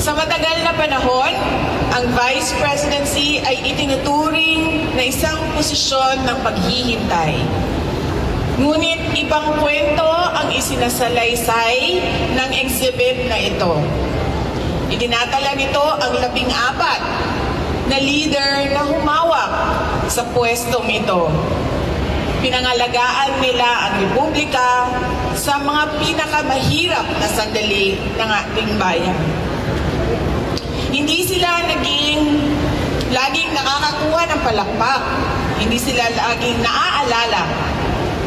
Sa matagal na panahon, ang Vice Presidency ay itinuturing na isang posisyon ng paghihintay. Ngunit ibang kwento ang isinasalaysay ng exhibit na ito. Itinatala nito ang 14 na leader na humawak sa pwestong ito. Pinangalagaan nila ang Republika sa mga pinakamahirap na sandali ng ating bayan. Hindi sila laging nakakakuha ng palakpak. Hindi sila laging naaalala.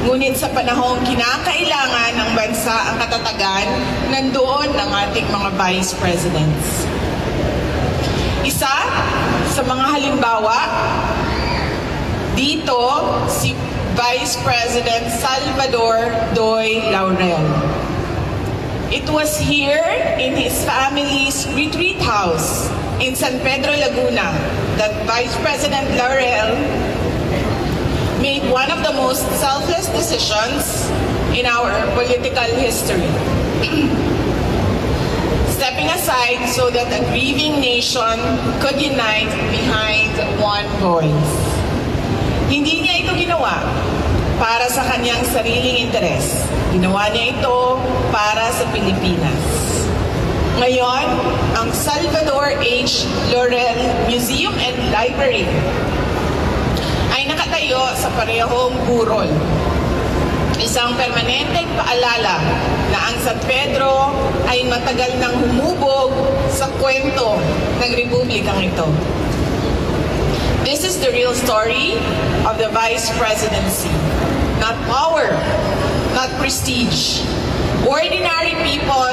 Ngunit sa panahong kinakailangan ng bansa ang katatagan, nandoon ang ating mga vice presidents. Isa sa mga halimbawa, dito si Vice President Salvador Doy Laurel. It was here in his family's retreat house in San Pedro, Laguna that Vice President Laurel made one of the most selfless decisions in our political history. Stepping aside so that a grieving nation could unite behind one voice. Hindi niya ito ginawa para sa kanyang sariling interes. Ginawa niya ito para sa Pilipinas. Ngayon, ang Salvador H. Laurel Museum and Library ay nakatayo sa parehong burol. Isang permanenteng paalala na ang San Pedro ay matagal nang humubog sa kwento ng republikang ito. This is the real story of the Vice Presidency. Not power, not prestige. Ordinary people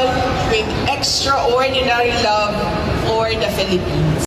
with extraordinary love for the Philippines.